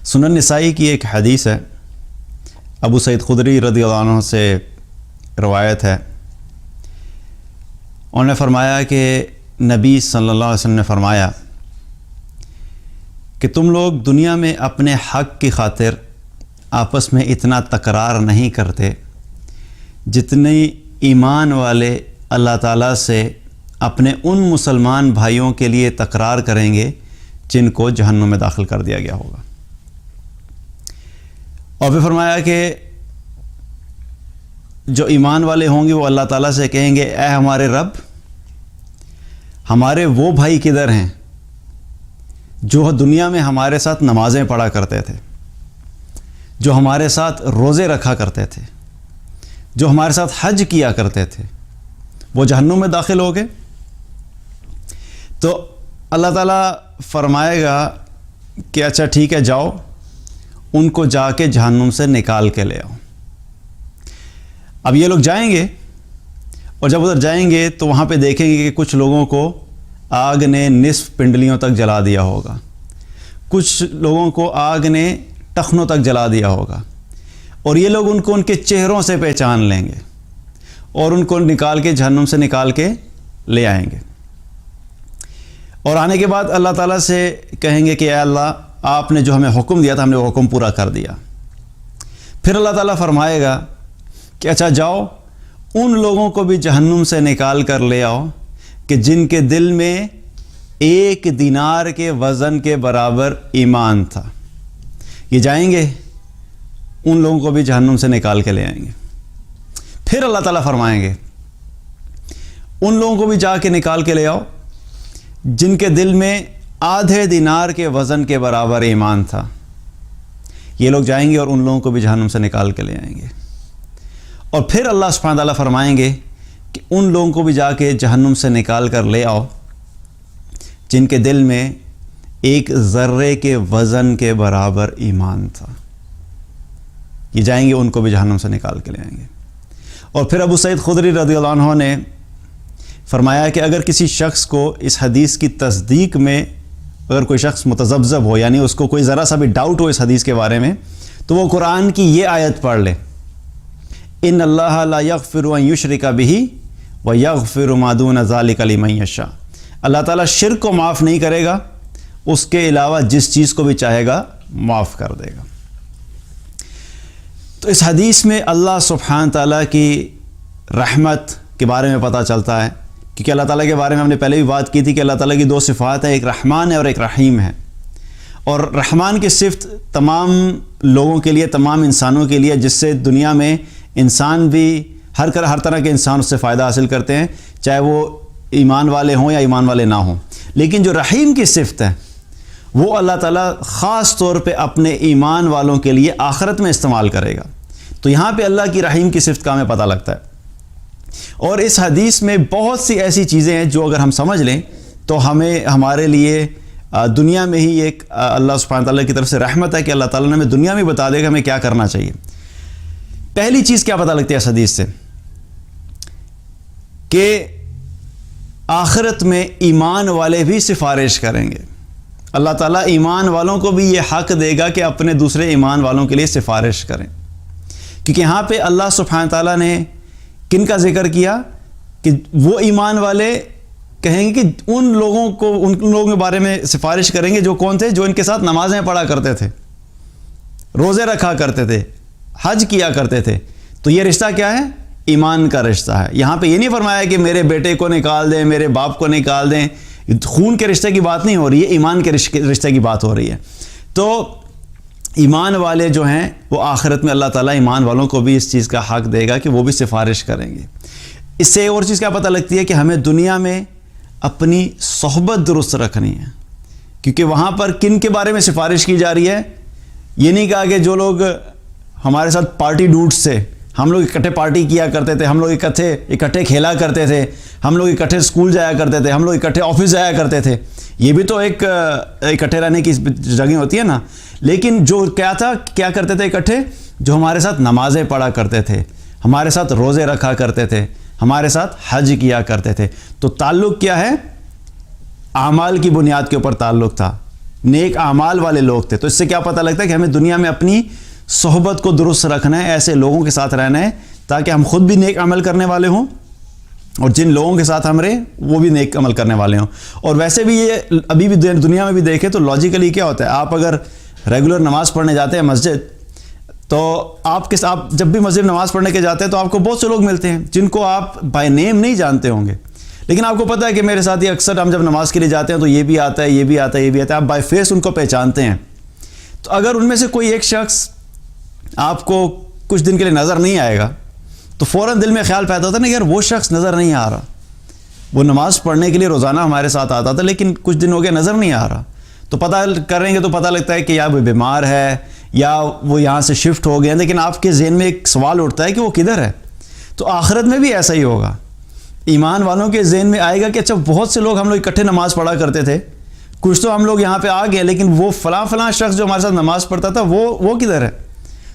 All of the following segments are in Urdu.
سنن نسائی کی ایک حدیث ہے، ابو سعید خدری رضی اللہ عنہ سے روایت ہے۔ انہوں نے فرمایا کہ نبی صلی اللہ علیہ وسلم نے فرمایا کہ تم لوگ دنیا میں اپنے حق کی خاطر آپس میں اتنا تکرار نہیں کرتے جتنے ایمان والے اللہ تعالیٰ سے اپنے ان مسلمان بھائیوں کے لیے تکرار کریں گے جن کو جہنم میں داخل کر دیا گیا ہوگا۔ اور پھر فرمایا کہ جو ایمان والے ہوں گے وہ اللہ تعالیٰ سے کہیں گے، اے ہمارے رب، ہمارے وہ بھائی کدھر ہیں جو دنیا میں ہمارے ساتھ نمازیں پڑھا کرتے تھے، جو ہمارے ساتھ روزے رکھا کرتے تھے، جو ہمارے ساتھ حج کیا کرتے تھے، وہ جہنم میں داخل ہو گئے؟ تو اللہ تعالیٰ فرمائے گا کہ اچھا ٹھیک ہے، جاؤ ان کو جا کے جہنم سے نکال کے لے آؤ۔ اب یہ لوگ جائیں گے، اور جب ادھر جائیں گے تو وہاں پہ دیکھیں گے کہ کچھ لوگوں کو آگ نے نصف پنڈلیوں تک جلا دیا ہوگا، کچھ لوگوں کو آگ نے ٹخنوں تک جلا دیا ہوگا، اور یہ لوگ ان کو ان کے چہروں سے پہچان لیں گے اور ان کو نکال کے جہنم سے نکال کے لے آئیں گے۔ اور آنے کے بعد اللہ تعالیٰ سے کہیں گے کہ اے اللہ، آپ نے جو ہمیں حکم دیا تھا ہم نے وہ حکم پورا کر دیا۔ پھر اللہ تعالیٰ فرمائے گا کہ اچھا جاؤ ان لوگوں کو بھی جہنم سے نکال کر لے آؤ کہ جن کے دل میں 1 دینار کے وزن کے برابر ایمان تھا۔ یہ جائیں گے، ان لوگوں کو بھی جہنم سے نکال کے لے آئیں گے۔ پھر اللہ تعالیٰ فرمائیں گے ان لوگوں کو بھی جا کے نکال کے لے آؤ جن کے دل میں آدھے دینار کے وزن کے برابر ایمان تھا۔ یہ لوگ جائیں گے اور ان لوگوں کو بھی جہنم سے نکال کے لے آئیں گے۔ اور پھر اللہ سبحانہ تعالیٰ فرمائیں گے کہ ان لوگوں کو بھی جا کے جہنم سے نکال کر لے آؤ جن کے دل میں 1 ذرے کے وزن کے برابر ایمان تھا۔ یہ جائیں گے، ان کو بھی جہنم سے نکال کے لے آئیں گے۔ اور پھر ابو سعید خدری رضی اللہ عنہ نے فرمایا کہ اگر کسی شخص کو اس حدیث کی تصدیق میں اگر کوئی شخص متذبذب ہو، یعنی اس کو کوئی ذرا سا بھی ڈاؤٹ ہو اس حدیث کے بارے میں، تو وہ قرآن کی یہ آیت پڑھ لے، ان اللہ لا یغفر ان یشرک بہ ویغفر ما دون ذلک لمن یشاء۔ اللہ تعالیٰ شرک کو معاف نہیں کرے گا، اس کے علاوہ جس چیز کو بھی چاہے گا معاف کر دے گا۔ تو اس حدیث میں اللہ سبحانہ تعالیٰ کی رحمت کے بارے میں پتہ چلتا ہے، کیونکہ اللہ تعالیٰ کے بارے میں ہم نے پہلے بھی بات کی تھی کہ اللہ تعالیٰ کی 2 صفات ہیں، ایک رحمان ہے اور ایک رحیم ہے۔ اور رحمان کی صفت تمام لوگوں کے لیے، تمام انسانوں کے لیے، جس سے دنیا میں انسان بھی ہر طرح کے انسان اس سے فائدہ حاصل کرتے ہیں، چاہے وہ ایمان والے ہوں یا ایمان والے نہ ہوں۔ لیکن جو رحیم کی صفت ہے وہ اللہ تعالیٰ خاص طور پہ اپنے ایمان والوں کے لیے آخرت میں استعمال کرے گا۔ تو یہاں پہ اللہ کی رحیم کی صفت کا ہمیں پتہ لگتا ہے۔ اور اس حدیث میں بہت سی ایسی چیزیں ہیں جو اگر ہم سمجھ لیں تو ہمارے لیے دنیا میں ہی ایک اللہ سبحانہ تعالیٰ کی طرف سے رحمت ہے کہ اللہ تعالیٰ نے ہمیں دنیا میں بتا دے کہ ہمیں کیا کرنا چاہیے۔ پہلی چیز کیا پتہ لگتی ہے اس حدیث سے؟ کہ آخرت میں ایمان والے بھی سفارش کریں گے۔ اللہ تعالیٰ ایمان والوں کو بھی یہ حق دے گا کہ اپنے دوسرے ایمان والوں کے لیے سفارش کریں، کیونکہ یہاں پہ اللہ سبحانہ تعالیٰ نے کن کا ذکر کیا کہ وہ ایمان والے کہیں گے کہ ان لوگوں کے بارے میں سفارش کریں گے جو کون تھے؟ جو ان کے ساتھ نمازیں پڑھا کرتے تھے، روزے رکھا کرتے تھے، حج کیا کرتے تھے۔ تو یہ رشتہ کیا ہے؟ ایمان کا رشتہ ہے۔ یہاں پہ یہ نہیں فرمایا کہ میرے بیٹے کو نکال دیں، میرے باپ کو نکال دیں، خون کے رشتے کی بات نہیں ہو رہی ہے، ایمان کے رشتے کی بات ہو رہی ہے۔ تو ایمان والے جو ہیں وہ آخرت میں اللہ تعالیٰ ایمان والوں کو بھی اس چیز کا حق دے گا کہ وہ بھی سفارش کریں گے۔ اس سے اور چیز کیا پتہ لگتی ہے کہ ہمیں دنیا میں اپنی صحبت درست رکھنی ہے، کیونکہ وہاں پر کن کے بارے میں سفارش کی جا رہی ہے؟ یہ نہیں کہا کہ جو لوگ ہمارے ساتھ پارٹی ڈوٹس تھے، ہم لوگ اکٹھے پارٹی کیا کرتے تھے، ہم لوگ اکٹھے کھیلا کرتے تھے، ہم لوگ اکٹھے اسکول جایا کرتے تھے، ہم لوگ اکٹھے آفس جایا کرتے تھے، یہ بھی تو ایک اکٹھے رہنے کی جگہ ہوتی ہے نا۔ لیکن جو کیا کرتے تھے اکٹھے؟ جو ہمارے ساتھ نمازیں پڑھا کرتے تھے، ہمارے ساتھ روزے رکھا کرتے تھے، ہمارے ساتھ حج کیا کرتے تھے۔ تو تعلق کیا ہے؟ اعمال کی بنیاد کے اوپر تعلق تھا، نیک اعمال والے لوگ تھے. تو اس سے کیا پتہ لگتا ہے کہ ہمیں دنیا میں اپنی صحبت کو درست رکھنا ہے, ایسے لوگوں کے ساتھ رہنا ہے تاکہ ہم خود بھی نیک عمل کرنے والے ہوں اور جن لوگوں کے ساتھ ہم رہیں وہ بھی نیک عمل کرنے والے ہوں. اور ویسے بھی یہ ابھی بھی دنیا میں بھی دیکھیں تو لاجیکلی کیا ہوتا ہے, آپ اگر ریگولر نماز پڑھنے جاتے ہیں مسجد, تو آپ جب بھی مسجد نماز پڑھنے کے جاتے ہیں تو آپ کو بہت سے لوگ ملتے ہیں جن کو آپ بائی نیم نہیں جانتے ہوں گے, لیکن آپ کو پتہ ہے کہ میرے ساتھ یہ اکثر ہم جب نماز کے لیے جاتے ہیں تو یہ بھی آتا ہے, یہ بھی آتا ہے, یہ بھی آتا ہے, آپ بائی فیس ان کو پہچانتے ہیں. تو اگر ان میں سے کوئی ایک شخص آپ کو کچھ دن کے لیے نظر نہیں آئے گا تو فوراً دل میں خیال پیدا ہوتا ہے نا, یار وہ شخص نظر نہیں آ رہا, وہ نماز پڑھنے کے لیے روزانہ ہمارے ساتھ آتا تھا لیکن کچھ دن ہو گیا نظر نہیں آ رہا. تو پتہ کریں گے تو پتہ لگتا ہے کہ یا وہ بیمار ہے یا وہ یہاں سے شفٹ ہو گئے, لیکن آپ کے ذہن میں ایک سوال اٹھتا ہے کہ وہ کدھر ہے. تو آخرت میں بھی ایسا ہی ہوگا, ایمان والوں کے ذہن میں آئے گا کہ اچھا بہت سے لوگ ہم لوگ اکٹھے نماز پڑھا کرتے تھے, کچھ تو ہم لوگ یہاں پہ آ گئے لیکن وہ فلاں شخص جو ہمارے ساتھ نماز پڑھتا تھا وہ کدھر ہے.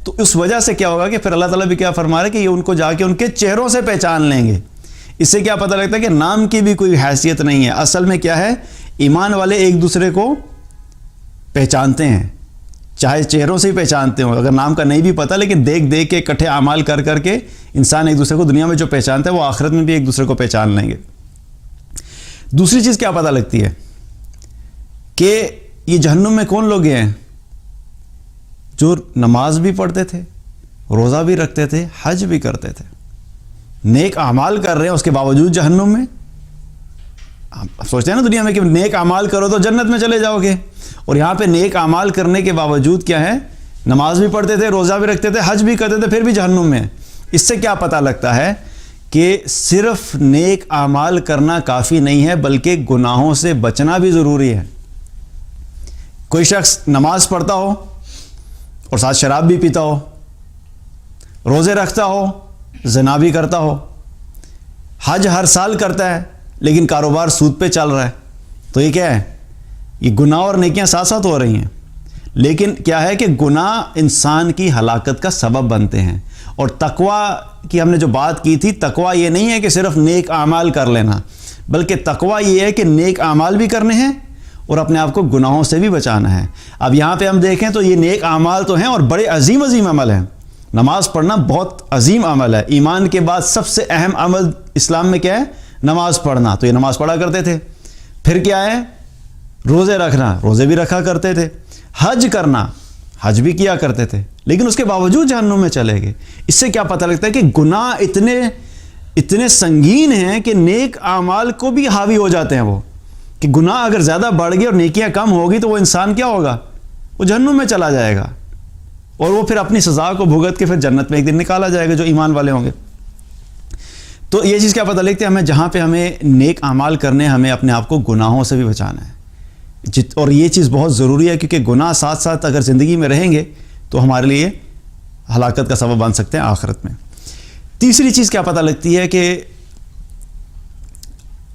تو اس وجہ سے کیا ہوگا کہ پھر اللہ تعالیٰ بھی کیا فرما رہا ہے کہ یہ ان کو جا کے ان کے چہروں سے پہچان لیں گے. اس سے کیا پتہ لگتا ہے کہ نام کی بھی کوئی حیثیت نہیں ہے, اصل میں کیا ہے, ایمان والے ایک دوسرے کو پہچانتے ہیں, چاہے چہروں سے ہی پہچانتے ہوں, اگر نام کا نہیں بھی پتہ لیکن دیکھ کے اکٹھے اعمال کر کے انسان ایک دوسرے کو دنیا میں جو پہچانتا ہے وہ آخرت میں بھی ایک دوسرے کو پہچان لیں گے. دوسری چیز کیا پتہ لگتی ہے کہ یہ جہنم میں کون لوگ ہیں, جو نماز بھی پڑھتے تھے, روزہ بھی رکھتے تھے, حج بھی کرتے تھے, نیک اعمال کر رہے ہیں اس کے باوجود جہنم میں. آپ سوچتے ہیں نا دنیا میں کہ نیک اعمال کرو تو جنت میں چلے جاؤ گے, اور یہاں پہ نیک اعمال کرنے کے باوجود کیا ہے, نماز بھی پڑھتے تھے, روزہ بھی رکھتے تھے, حج بھی کرتے تھے, پھر بھی جہنم میں. اس سے کیا پتہ لگتا ہے کہ صرف نیک اعمال کرنا کافی نہیں ہے بلکہ گناہوں سے بچنا بھی ضروری ہے. کوئی شخص نماز پڑھتا ہو اور ساتھ شراب بھی پیتا ہو, روزے رکھتا ہو, زنا بھی کرتا ہو, حج ہر سال کرتا ہے لیکن کاروبار سود پہ چل رہا ہے, تو یہ کیا ہے, یہ گناہ اور نیکیاں ساتھ ساتھ ہو رہی ہیں. لیکن کیا ہے کہ گناہ انسان کی ہلاکت کا سبب بنتے ہیں. اور تقوی کی ہم نے جو بات کی تھی, تقوی یہ نہیں ہے کہ صرف نیک اعمال کر لینا, بلکہ تقوی یہ ہے کہ نیک اعمال بھی کرنے ہیں اور اپنے آپ کو گناہوں سے بھی بچانا ہے. اب یہاں پہ ہم دیکھیں تو یہ نیک اعمال تو ہیں اور بڑے عظیم عمل ہیں. نماز پڑھنا بہت عظیم عمل ہے, ایمان کے بعد سب سے اہم عمل اسلام میں کیا ہے, نماز پڑھنا. تو یہ نماز پڑھا کرتے تھے. پھر کیا ہے, روزے رکھنا, روزے بھی رکھا کرتے تھے. حج کرنا, حج بھی کیا کرتے تھے, لیکن اس کے باوجود جہنم میں چلے گئے. اس سے کیا پتہ لگتا ہے کہ گناہ اتنے سنگین ہیں کہ نیک اعمال کو بھی حاوی ہو جاتے ہیں. وہ کہ گناہ اگر زیادہ بڑھ گئے اور نیکیاں کم ہوگی تو وہ انسان کیا ہوگا, وہ جہنم میں چلا جائے گا, اور وہ پھر اپنی سزا کو بھگت کے پھر جنت میں ایک دن نکالا جائے گا جو ایمان والے ہوں گے. تو یہ چیز کیا پتہ لگتی ہے ہمیں, جہاں پہ ہمیں نیک اعمال کرنے, ہمیں اپنے آپ کو گناہوں سے بھی بچانا ہے. اور یہ چیز بہت ضروری ہے کیونکہ گناہ ساتھ ساتھ اگر زندگی میں رہیں گے تو ہمارے لیے ہلاکت کا سبب بن سکتے ہیں آخرت میں. تیسری چیز کیا پتہ لگتی ہے کہ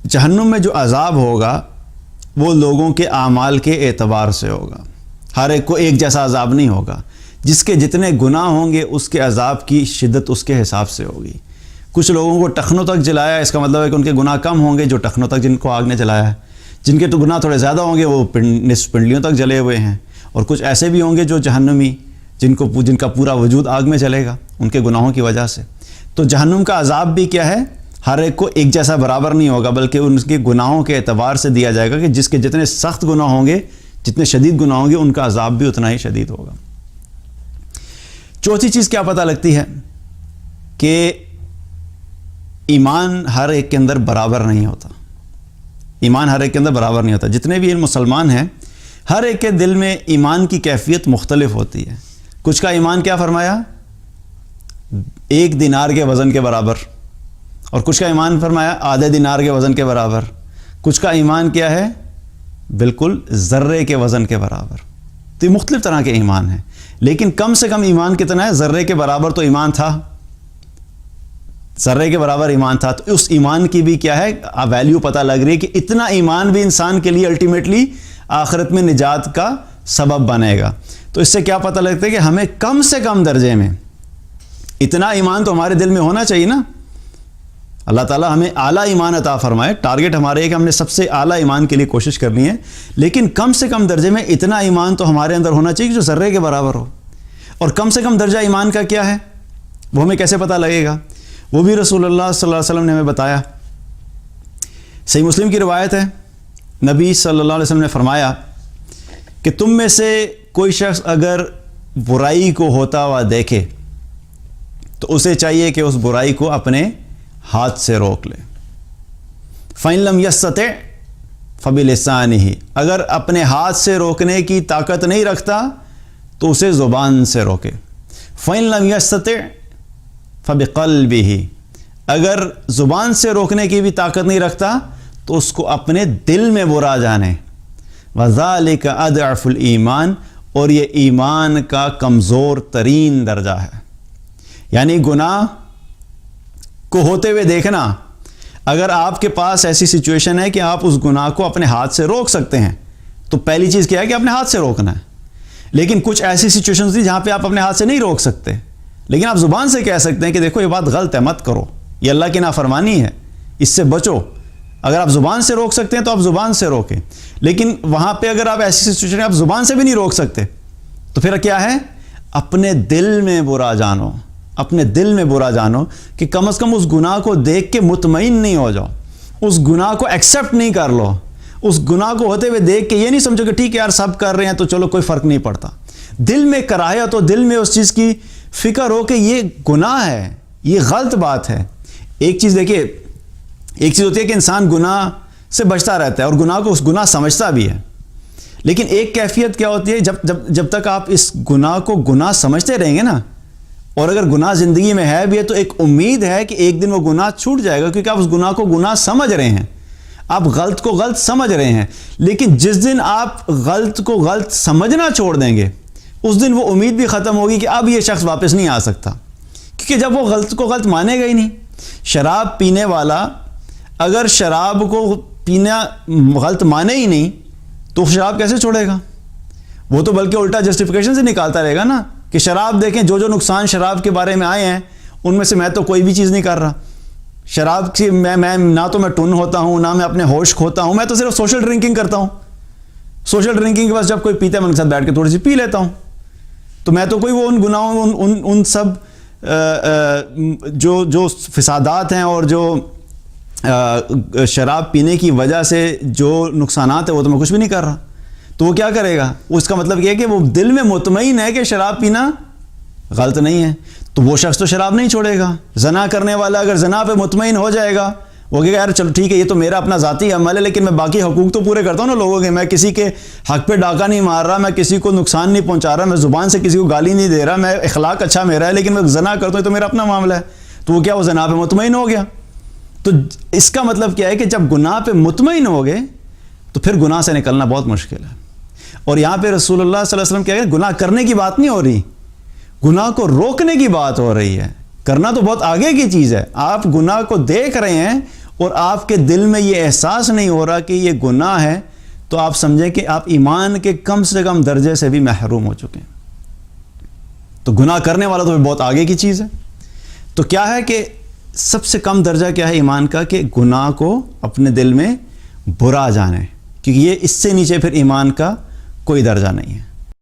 جہنم میں جو عذاب ہوگا وہ لوگوں کے اعمال کے اعتبار سے ہوگا. ہر ایک کو ایک جیسا عذاب نہیں ہوگا. جس کے جتنے گناہ ہوں گے اس کے عذاب کی شدت اس کے حساب سے ہوگی. کچھ لوگوں کو ٹخنوں تک جلایا, اس کا مطلب ہے کہ ان کے گناہ کم ہوں گے جو ٹخنوں تک جن کو آگ نے جلایا ہے. جن کے تو گناہ تھوڑے زیادہ ہوں گے وہ نصف پنڈلیوں تک جلے ہوئے ہیں. اور کچھ ایسے بھی ہوں گے جو جہنمی, جن کا پورا وجود آگ میں جلے گا ان کے گناہوں کی وجہ سے. تو جہنم کا عذاب بھی کیا ہے, ہر ایک کو ایک جیسا برابر نہیں ہوگا بلکہ ان کے گناہوں کے اعتبار سے دیا جائے گا کہ جس کے جتنے سخت گناہ ہوں گے, جتنے شدید گناہ ہوں گے, ان کا عذاب بھی اتنا ہی شدید ہوگا. چوتھی چیز کیا پتہ لگتی ہے کہ ایمان ہر ایک کے اندر برابر نہیں ہوتا. ایمان ہر ایک کے اندر برابر نہیں ہوتا. جتنے بھی مسلمان ہیں ہر ایک کے دل میں ایمان کی کیفیت مختلف ہوتی ہے. کچھ کا ایمان کیا فرمایا, 1 دینار کے وزن کے برابر, اور کچھ کا ایمان فرمایا آدھے دینار کے وزن کے برابر. کچھ کا ایمان کیا ہے, بالکل ذرے کے وزن کے برابر. تو یہ مختلف طرح کے ایمان ہیں, لیکن کم سے کم ایمان کتنا ہے, ذرے کے برابر تو ایمان تھا, ذرے کے برابر ایمان تھا. تو اس ایمان کی بھی کیا ہے ویلیو پتہ لگ رہی ہے کہ اتنا ایمان بھی انسان کے لیے الٹیمیٹلی آخرت میں نجات کا سبب بنے گا. تو اس سے کیا پتہ لگتا ہے کہ ہمیں کم سے کم درجے میں اتنا ایمان تو ہمارے دل میں ہونا چاہیے نا. اللہ تعالیٰ ہمیں اعلیٰ ایمان عطا فرمائے. ٹارگٹ ہمارے ہے کہ ہم نے سب سے اعلیٰ ایمان کے لیے کوشش کرنی ہے, لیکن کم سے کم درجے میں اتنا ایمان تو ہمارے اندر ہونا چاہیے جو ذرے کے برابر ہو. اور کم سے کم درجہ ایمان کا کیا ہے وہ ہمیں کیسے پتہ لگے گا؟ وہ بھی رسول اللہ صلی اللہ علیہ وسلم نے ہمیں بتایا. صحیح مسلم کی روایت ہے, نبی صلی اللہ علیہ وسلم نے فرمایا کہ تم میں سے کوئی شخص اگر برائی کو ہوتا ہوا دیکھے تو اسے چاہیے کہ اس برائی کو اپنے ہاتھ سے روک لے. فَإِن لَمْ يَسْتَطِعْ فَبِلِسَانِهِ, اگر اپنے ہاتھ سے روکنے کی طاقت نہیں رکھتا تو اسے زبان سے روکے. فَإِن لَمْ يَسْتَطِعْ فَبِقَلْبِهِ, اگر زبان سے روکنے کی بھی طاقت نہیں رکھتا تو اس کو اپنے دل میں برا جانے. وَذَلِكَ أَضْعَفُ الْإِيمَانِ, اور یہ ایمان کا کمزور ترین درجہ ہے. یعنی گناہ کو ہوتے ہوئے دیکھنا, اگر آپ کے پاس ایسی سچویشن ہے کہ آپ اس گناہ کو اپنے ہاتھ سے روک سکتے ہیں تو پہلی چیز کیا ہے کہ اپنے ہاتھ سے روکنا ہے. لیکن کچھ ایسی سچویشن تھی جہاں پہ آپ اپنے ہاتھ سے نہیں روک سکتے, لیکن آپ زبان سے کہہ سکتے ہیں کہ دیکھو یہ بات غلط ہے, مت کرو, یہ اللہ کی نافرمانی ہے, اس سے بچو. اگر آپ زبان سے روک سکتے ہیں تو آپ زبان سے روکیں. لیکن وہاں پہ اگر آپ ایسی سچویشن آپ زبان سے بھی نہیں روک سکتے تو پھر کیا ہے؟ اپنے دل میں برا جانو, اپنے دل میں برا جانو کہ کم از کم اس گناہ کو دیکھ کے مطمئن نہیں ہو جاؤ, اس گناہ کو ایکسیپٹ نہیں کر لو, اس گناہ کو ہوتے ہوئے دیکھ کے یہ نہیں سمجھو کہ ٹھیک ہے یار سب کر رہے ہیں تو چلو کوئی فرق نہیں پڑتا. دل میں کراہت ہو, دل میں اس چیز کی فکر ہو کہ یہ گناہ ہے, یہ غلط بات ہے. ایک چیز دیکھیے, ایک چیز ہوتی ہے کہ انسان گناہ سے بچتا رہتا ہے اور گناہ کو اس گناہ سمجھتا بھی ہے, لیکن ایک کیفیت کیا ہوتی ہے جب تک آپ اس گناہ کو گناہ سمجھتے رہیں گے نا, اور اگر گناہ زندگی میں ہے بھی ہے تو ایک امید ہے کہ ایک دن وہ گناہ چھوٹ جائے گا, کیونکہ آپ اس گناہ کو گناہ سمجھ رہے ہیں, آپ غلط کو غلط سمجھ رہے ہیں. لیکن جس دن آپ غلط کو غلط سمجھنا چھوڑ دیں گے اس دن وہ امید بھی ختم ہوگی کہ اب یہ شخص واپس نہیں آ سکتا, کیونکہ جب وہ غلط کو غلط مانے گا ہی نہیں. شراب پینے والا اگر شراب کو پینا غلط مانے ہی نہیں تو شراب کیسے چھوڑے گا؟ وہ تو بلکہ الٹا جسٹیفیکیشن سے نکالتا رہے گا نا کہ شراب دیکھیں جو نقصان شراب کے بارے میں آئے ہیں ان میں سے میں تو کوئی بھی چیز نہیں کر رہا. شراب کی میں نہ تو میں ٹن ہوتا ہوں, نہ میں اپنے ہوش کھوتا ہوں, میں تو صرف سوشل ڈرنکنگ کرتا ہوں. سوشل ڈرنکنگ کے بعد جب کوئی پیتا ہے میں ان کے ساتھ بیٹھ کے تھوڑی سی پی لیتا ہوں. تو میں تو کوئی وہ ان گناہوں ان سب جو فسادات ہیں اور جو شراب پینے کی وجہ سے جو نقصانات ہیں وہ تو میں کچھ بھی نہیں کر رہا. تو وہ کیا کرے گا؟ اس کا مطلب یہ ہے کہ وہ دل میں مطمئن ہے کہ شراب پینا غلط نہیں ہے, تو وہ شخص تو شراب نہیں چھوڑے گا. زنا کرنے والا اگر زنا پہ مطمئن ہو جائے گا, وہ کہے گا یار چلو ٹھیک ہے یہ تو میرا اپنا ذاتی عمل ہے لیکن میں باقی حقوق تو پورے کرتا ہوں نا لوگوں کے, میں کسی کے حق پہ ڈاکہ نہیں مار رہا, میں کسی کو نقصان نہیں پہنچا رہا, میں زبان سے کسی کو گالی نہیں دے رہا, میں اخلاق اچھا میرا ہے, لیکن میں زنا کرتا ہوں تو میرا اپنا معاملہ ہے. تو وہ کیا, وہ زنا پہ مطمئن ہو گیا. تو اس کا مطلب کیا ہے کہ جب گناہ پہ مطمئن ہو گئے تو پھر گناہ سے نکلنا بہت مشکل ہے. اور یہاں پہ رسول اللہ صلی اللہ علیہ وسلم کیا ہے, گناہ کرنے کی بات نہیں ہو رہی, گناہ کو روکنے کی بات ہو رہی ہے. کرنا تو بہت آگے کی چیز ہے. آپ گناہ کو دیکھ رہے ہیں اور آپ کے دل میں یہ احساس نہیں ہو رہا کہ یہ گناہ ہے, تو آپ سمجھیں کہ آپ ایمان کے کم سے کم درجے سے بھی محروم ہو چکے ہیں. تو گناہ کرنے والا تو بہت آگے کی چیز ہے. تو کیا ہے کہ سب سے کم درجہ کیا ہے ایمان کا, کہ گناہ کو اپنے دل میں برا جانے, کیونکہ یہ اس سے نیچے پھر ایمان کا کوئی درجہ نہیں ہے.